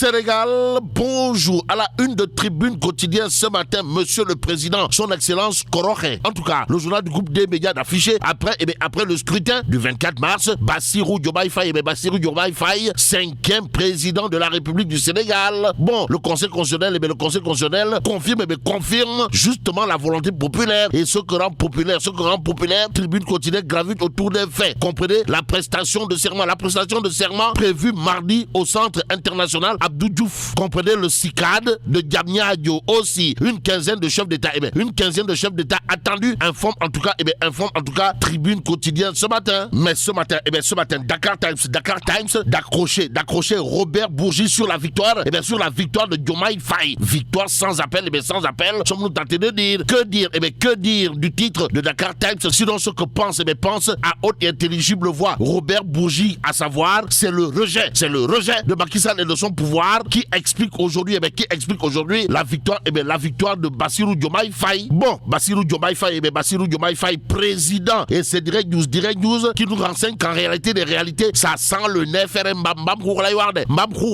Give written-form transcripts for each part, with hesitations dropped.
Sénégal, bonjour. À la une de Tribune quotidienne ce matin, Monsieur le Président, son Excellence Koroche. En tout cas, le journal du groupe des médias d'afficher après le scrutin du 24 mars, Bassirou Diomaye Faye, Bassirou Diomaye Faye, 5e président de la République du Sénégal. Bon, le Conseil constitutionnel, confirme justement la volonté populaire et ce que rend populaire, Tribune quotidienne gravite autour des faits. Comprenez la prestation de serment prévue mardi au Centre international Abdou Diouf. Comprenez le CICAD de Diamniadio aussi. Une quinzaine de chefs d'État attendus, informe en tout cas Tribune quotidienne ce matin. Mais ce matin, Dakar Times d'accrocher Robert Bourgi sur la victoire, de Diomaye Faye. Victoire sans appel, sommes-nous tentés de dire. Que dire du titre de Dakar Times, sinon ce que pense à haute et intelligible voix Robert Bourgi, à savoir, c'est le rejet de Macky Sall et de son pouvoir qui explique aujourd'hui la victoire de Bassirou Diomaye Faye. Bon, Bassirou Diomaye Faye président, et c'est Direct News qui nous renseigne qu'en réalité des réalités, ça sent le nef Mbamkour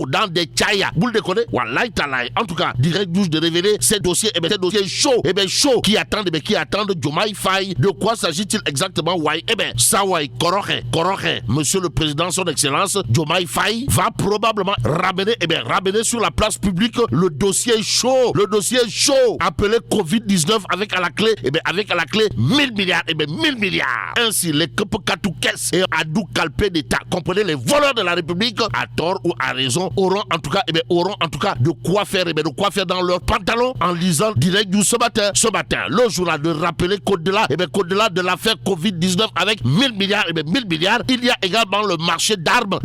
dans des tchaya. Vous le déconnez? Wallahi talaï. En tout cas, Direct News de révéler ces dossiers chaud qui attendent Diomaye Faye. De quoi s'agit-il exactement? Sawai Koroche, Monsieur le Président, son Excellence Diomaye Faye va probablement ramener sur la place publique le dossier chaud, appelé Covid-19 avec à la clé 1000 milliards. 1000 milliards. Ainsi, les Kepokatoukès et Adou Kalpé d'État, comprenez les voleurs de la République, à tort ou à raison, auront en tout cas de quoi faire dans leur pantalon en lisant Direct News ce matin. Le journal de rappeler qu'au-delà de l'affaire Covid-19 avec 1000 milliards, il y a également le marché d'armes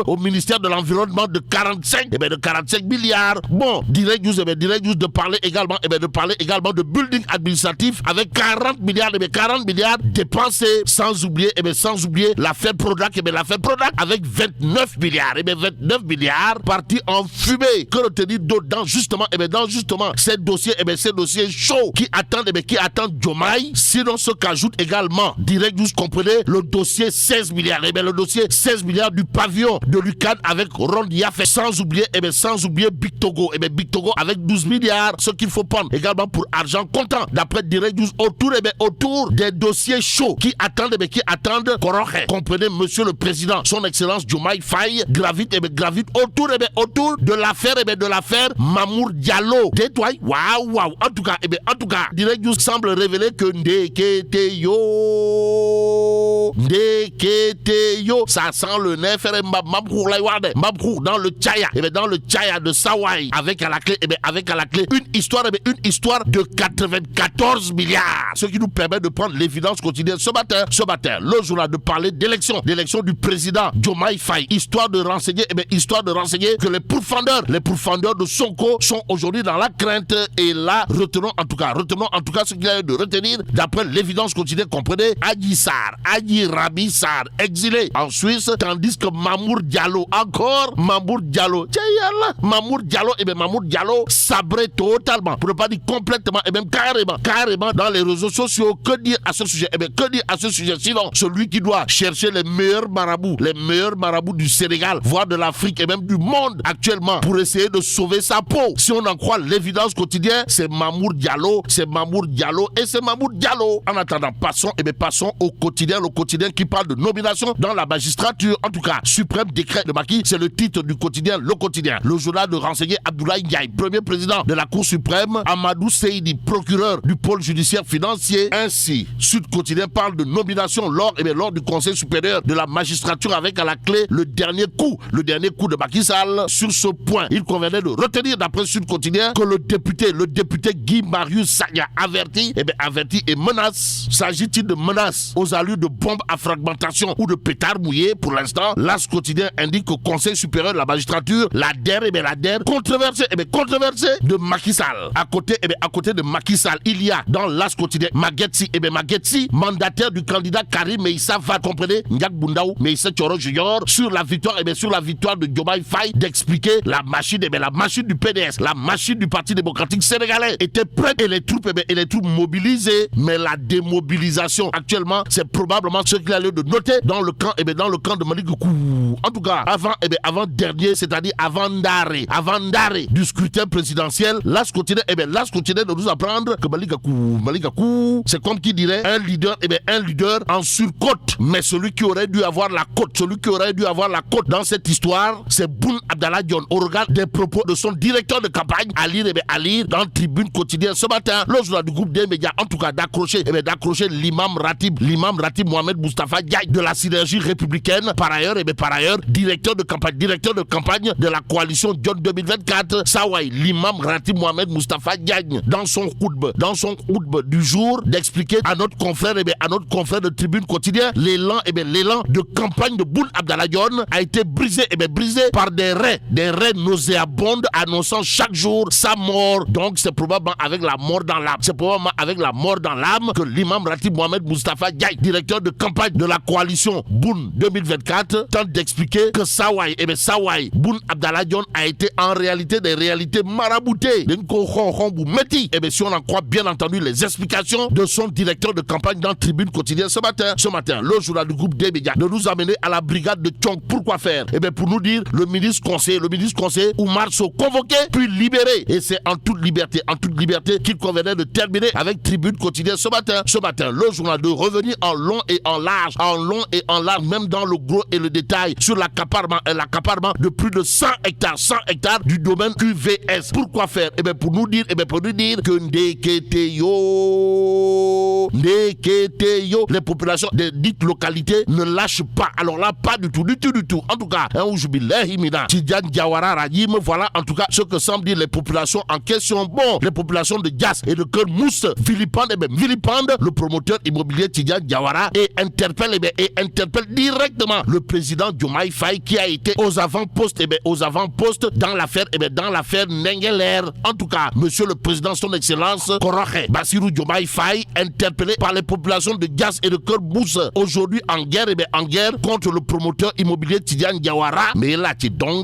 au ministère de l'Environnement de 45 milliards. Bon, Direct News de parler également de building administratif avec 40 milliards dépensés, sans oublier l'affaire Prodac, avec 29 milliards partis en fumée. Que retenir d'autre dans justement ces dossiers chauds qui attendent Diomaye, sinon ce qu'ajoute également Direct News, comprenez le dossier 16 milliards, du pavillon de l'UCAD avec Ron Diafé, sans oublier Big Togo, avec 12 milliards, ce qu'il faut prendre également pour argent comptant, d'après Direct News, autour des dossiers chauds qui attendent Koroche. Comprenez, Monsieur le Président, son Excellence Diomaye Faye gravite autour de l'affaire Mamour Diallo. Détoile, waouh. En tout cas, Direct News semble révéler que Ndeketeyo, ça sent le nef Mbamkour dans le tchaya de Sawai, avec à la clé une histoire de 94 milliards, ce qui nous permet de prendre l'évidence quotidienne ce matin, le journal de parler d'élection du président Diomaye Faye, histoire de renseigner que les pourfendeurs de Sonko sont aujourd'hui dans la crainte. Et là, retenons en tout cas ce qu'il y a de retenir d'après l'évidence quotidienne. Comprenez, Adji Rabi Sarr, exilé en Suisse, tandis que Mamour Diallo, sabré totalement, pour ne pas dire complètement, et même carrément dans les réseaux sociaux. Que dire à ce sujet? Sinon, celui qui doit chercher les meilleurs marabouts du Sénégal, voire de l'Afrique et même du monde actuellement, pour essayer de sauver sa peau, si on en croit l'évidence quotidienne, c'est Mamour Diallo. En attendant, passons au quotidien, le quotidien qui parle de nomination dans la magistrature. En tout cas, suprême décret de Macky, c'est le titre du quotidien, le quotidien. Le journal de renseigner Abdoulaye Ndiaye, premier président de la Cour suprême, Amadou Seydi, procureur du pôle judiciaire financier. Ainsi, Sud Quotidien parle de nomination lors du Conseil supérieur de la magistrature avec à la clé le dernier coup de Macky Sall. Sur ce point, il convenait de retenir d'après Sud Quotidien que le député Guy Marius Sagna averti et menace. S'agit-il de menaces aux allures de bombes à fragmentation ou de pétards mouillés? Pour l'instant, l'As Quotidien indique qu'au Conseil supérieur de la magistrature, la DER controversée de Macky Sall. À côté de Macky Sall, il y a dans l'As Quotidien Maguetsi, mandataire du candidat Karim Meïssa Wade, comprenez, Ndiak Bundaou, Meïssa Thioro Junior, sur la victoire de Diomaye Faye, d'expliquer la machine du PDS, la machine du Parti démocratique sénégalais était prête et les troupes mobilisées, mais la démobilisation actuellement, c'est probablement ce qu'il a lieu de noter dans le camp de Malik Kou. En tout cas, avant dernier, c'est c'est-à-dire avant d'arrêt du scrutin présidentiel, l'AS continue de nous apprendre que Malikakou, c'est comme qui dirait un leader en surcote. Mais celui qui aurait dû avoir la cote dans cette histoire, c'est Boun Abdallah Dionne, au regard des propos de son directeur de campagne, à lire dans Tribune Quotidienne ce matin, le journal du groupe des médias, en tout cas d'accrocher l'imam Ratib Mohamed Moustapha Diagne de la synergie républicaine, par ailleurs, directeur de campagne de la coalition Dionne 2024, Sawai, l'imam Ratib Mohamed Moustapha Diagne, dans son khutbah du jour, d'expliquer à notre confrère de Tribune Quotidienne l'élan de campagne de Boun Abdallah Dionne a été brisé par des raies nauséabondes annonçant chaque jour sa mort. Donc c'est probablement avec la mort dans l'âme que l'imam Ratib Mohamed Moustapha Diagne, directeur de campagne de la coalition Boun 2024, tente d'expliquer que Sawai, Boun Abdallah Dionne a été en réalité des réalités maraboutées. Si on en croit bien entendu les explications de son directeur de campagne dans Tribune Quotidienne ce matin, le journal du groupe des médias, de nous amener à la brigade de Tchong. Pourquoi faire? Pour nous dire le ministre conseiller Oumar Sow convoqué puis libéré. Et c'est en toute liberté qu'il convenait de terminer avec Tribune Quotidienne ce matin, le journal de revenir en long et en large, même dans le gros et le détail, sur l'accaparement de plus de 100 hectares du domaine QVS. Pourquoi faire? Pour nous dire que Ndeketeyo, les populations des dites localités ne lâchent pas. Alors là, pas du tout. En tout cas, Tidjane Diawara Rajim, voilà en tout cas ce que semblent dire les populations en question. Bon, les populations de Dias et de Kermousse vilipendent le promoteur immobilier Tidjane Diawara et interpelle directement le président Diomaye Faye qui a été aux avant-postes dans l'affaire Nengeler. En tout cas, monsieur le président, son excellence Koroche Bassirou Diomaye Faye, interpellé par les populations de Dias et de Kermousse, aujourd'hui en guerre contre le promoteur immobilier Tidjane Diawara. Mais là, tu donges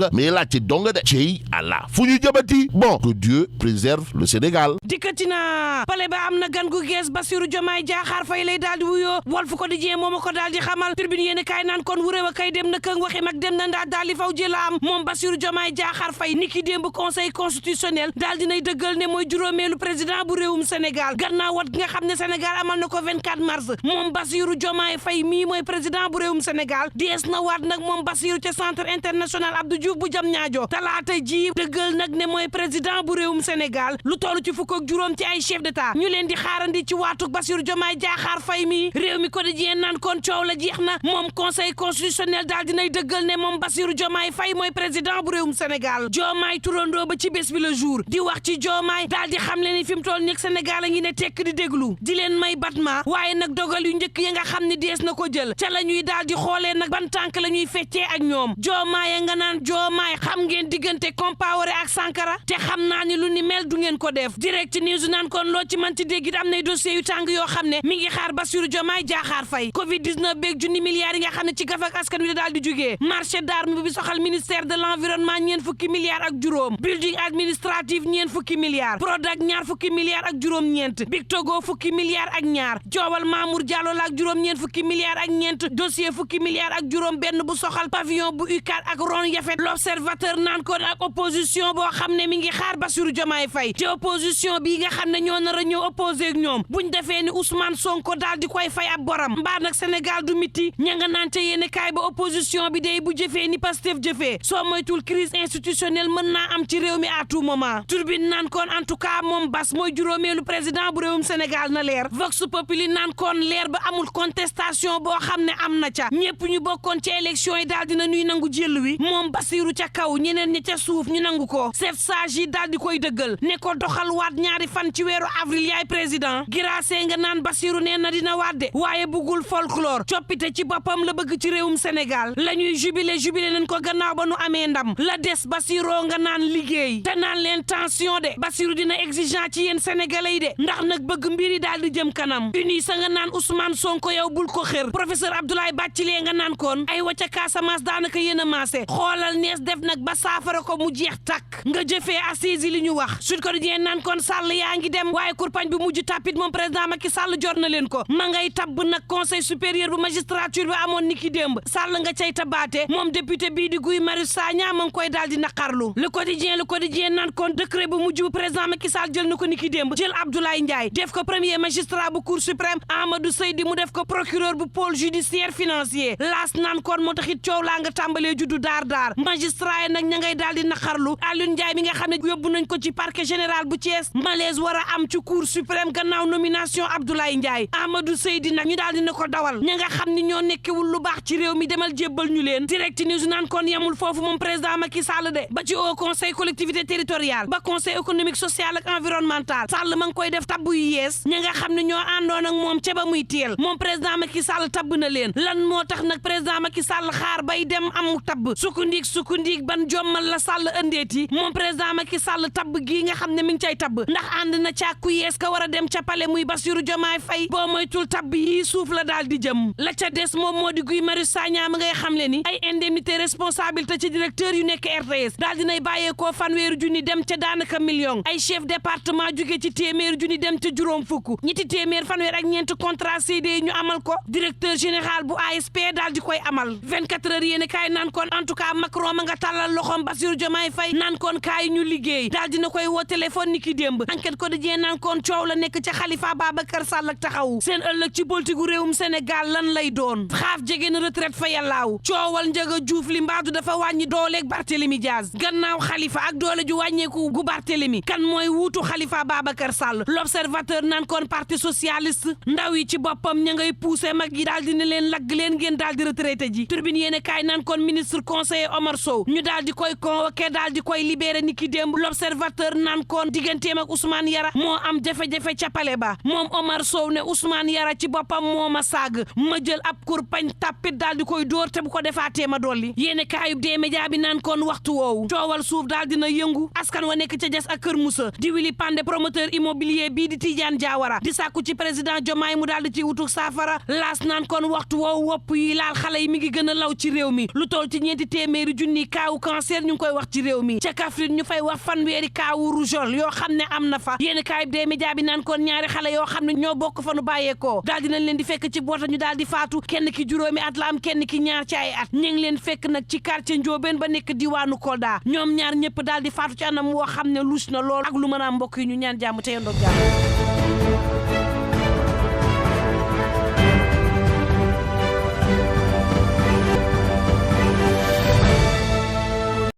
de Tchei Allah. Founi Diabati. Bon, que Dieu préserve le Sénégal. Dikatina, pale ba amna gan gu gees Bassirou Diomaye Diakhar Faye lay daldi wuyo Walf Quotidien moom ko daldi xamal. Tribune yéen kay naan kon wu réew a kay dem na këng waxi mag dem na ndaa daldi faw jëla am moom Bassirou Diomaye Diakhar Faye niki démb conseil constitutionnel daldi nay dëggal ne mooy juróomeelu président bu réewum Sénégal gannaaw wat gi nga xam ne Sénégal amal na ko 24 mars moom Bassirou Diomaye Faye mii mooy président bu réewum Sénégal dees na waat nag moom Bassirou ca centre international Abdou Diouf bu Diamniadio talaata ji dëggal nag ne mooy président bu réewum Sénégal lu toll ci fukk ak juróom ci ay chef d'état ñu leen di xaarandi ci waatuk Bassirou Diomaye Diakhar Faye mi réew mi quotidien naan kon coow la jeex na moom conseil constitutionnel daal dinay dëggal ne moom Bassirou Diomaye Faye mooy président bu réewum Sénégal Diomaye turandoo ba ci bés bi le jour di wax ci Diomaye daal di xam le ni fi mu toll nekk Sénégal a ngi ne tekk di déglu di leen may batma waaye nag dogal yu njëkk yi nga xam ne dees na ko jël ca la ñuy daal di xoolee nag ban tànk la ñuy feccee ak ñoom Diomaye nga naan Diomaye xam ngeen diggante Compaoré ak Sankara te xam naa ni lu ni mel du ngeen ko def direct news naan kon loo ci manti dégg am nay dossier yu tàng yoo xam ne mi ngi xaar Bassirou Diomaye Diakhar Faye Covid 19 beeg junni milliards yi nga xam ne ci gafak askan wi daal di jugee marché d'armes bi soxal ministère de l'environnement ñeen fukki milliards ak juróom building administratif ñeen fukki milliards Prodac ñaar fukki milliards ak juróom ñeent Big Togo fukki milliards ak ñaar joowal Mamour Diallo la ak juróom ñeent fukki milliards ak ñeent dossier fukki milliards ak juróom benn bu soxal pavillon bu UCAD ak Ron Yafet l'observateur naan kon ak opposition boo xam ne mi ngi xaar Bassirou Diomaye Faye te opposition bii nga xam ne ñoo nar a ñëw opposé ak ñoom buñ defee ni Ousmane Sonko daal di koy fay ab boram mbaa nag Sénégal du miti ña nga naan te yéene kaay ba opposition bi day bu jëfee ni Pastef jëfee soo moytul crise institutionnelle mën naa am ci réew mi à tout moment turbine naan kon en tout cas moom Bass mooy juróomeelu président bu réewum Sénégal na leer Vox Populi naan kon leer ba amul contestation boo xam ne am na ca ñëpp ñu bokkoon ci élection yi daal dina ñuy nangu jël wi moom Bassirou ca kaw ñeneen ñi ca suuf ñu nangu ko sept sages yi daal di koy dëggal ne ko doxal waat ñaari fan ci weeru avril yaay président Girasé nga naan Bassirou nee na dina waat de waaye buggul folklore coppite ci boppam la bëgg ci réewum Sénégal la ñuy jubilé nañ ko gannaaw ba nu amee ndam la des Bassirou nga naan liggéey te naan leen tension de Bassirou dina exigeant ci yéen sénégalais yi de ndax nag bëgg mbiri daal di jëm kanam uni sa nga naan Ousmane Sonko yow bul ko xër professeur Abdoulaye Bathily nga naan kon ay wacca Casamance daanaka yéen a maase xoolal nees def nag ba saafara ko mu jeex tàkk nga jëfee assise yi li ñu wax Sud Quotidien naan kon Sall yaa ngi dem waaye kurpañ bi mujj tàppit moom président Macky Sall jor na leen ko ma ngay tabb nag conseil supérieur bu magistrature bi amoon niki démb Sall nga cay tabaate moom député bii di Guy Marius Sagna ma ngi koy daal di naqarlu le quotidien naan kon décret bu mujj bu président Macky Sall jël na ko niki démb jël Abdoulaye Ndiaye def ko premier magistrat bu cour suprême Amadou Seydi mu def ko procureur bu pôle judiciaire financier laas naan kon moo taxit coow laa nga tàmbalee juddu daar magistrat yi nag ña ngay daal di naqarlu Alioune Ndiaye mi nga xam ne yóbbu nañ ko ci parquet général bu Thiès malaise war a am ci cour suprême gannaaw nomination Abdoulaye Ndiaye Amadou Seydi nag ñu daal di na ko dawal ña nga xam ni ñoo nekkewul lu baax ci réew mi demal jébbal ñu leen direct news naan kon yamul foofu moom président Macky Sall de ba ci au conseil collectivité territoriale ba conseil économique social ak environnemental Sall ma ngi koy def tabb yu yees ña nga xam ne ñoo àndoon ak moom ca ba muy teel moom président Macky Sall tabb na leen lan moo tax nag président Macky Sall xaar bay dem amu tabb sukkandiig ban jommal la Sall ëndeeti moom président Macky Sall tabb gii nga xam ne mi ngi cay tabb ndax ànd na càkku yees ka war a dem ca palais muy Bassirou Diomaye Faye boo moytul tabb yii suuf la daal di jëm la ca des moom moo di Guy Marius Sagna ma ngay xam le ni ay indemnité responsabilité ci directeur yu nekk RTS daal dinay bàyyeekoo fanweeri junni dem ca daanaka million ay chef département jóge ci téeméeri junni dem ca juróom fukk ñetti téeméer fanweer ak ñeent contrat CDI ñu amal ko directeur général bu ASP daal di koy amal 24 heures yéen kaay naan kon en tout cas Macron ma nga tàllal loxoom Bassirou Diomaye Faye naan kon kaay ñu liggéey daal dina koy woo téléphone ni ki démb enquête quotidien naan kon coow la nekk ca Khalifa Babacar Sall ak taxawu seen ëllëg ci politique gu réewum Sénégal lan lay doon xaaf jege na retraite fa yàllaaw coowal Ndiaga Diouf li mbaadu dafa wàññi dooleeg Barthélémy Diaz gannaaw Khalifa ak doole ju wàññeeku gu Barthélémy kan mooy wuutu Khalifa Babacar Sall l'observateur naan kon parti socialiste ndaw yi ci boppam ña ngay poussé mag yi daal dina leen lagg leen ngeen daal di retraité ji turbine yéene kaay naan kon ministre conseiller Omar Sow ñu daal di koy convoqué daal di koy libéré ni ki démb l'observateur naan kon digganteem ak Ousmane Yara moo am jafe-jafe ca pale ba moom Omar Sow ne Ousmane Yara ci boppam moo ma saag ma jël ab kurpañ tappit daal di koy dóor te bu ko defaatee ma dolli yéene kaayub dee média bi naan kon waxtu woowu coowal suuf daal dina yëngu askan wa nekk ca Diass ak Kër Moussa di Willy Pandé promoteur immobilier bii di Tidiane Diawara di sàkku ci président Diomaye mu daal di ci wutuk saafara laas naan kon waxtu woowu wopp yi laal xale yi mi ngi gën a law ci réew mi lu toll ci ñeenti téeméeri junni kaawu cancer ñu ngi koy wax ci réew mi ca Kaffrine ñu fay wax fanweeri kaawu rougeole yoo xam ne am na fa yéen kaayub dee média bi naan kon ñaari xale yoo xam ne ñoo bokk fa nu bàyyeekoo daal dinañ leen di fekk ci boota ñu daal di faatu kenn ki juróomi at la am kenn ki ñaar ci ay at ñu ngi leen fekk nag ci quartier Ndiobène ba nekk diwaanu Kolda ñoom ñaar ñëpp daal di faatu ci anam woo xam ne luus na lool ak lu mën a mbokk yi ñu ñaan jàmm te yendoo jàmm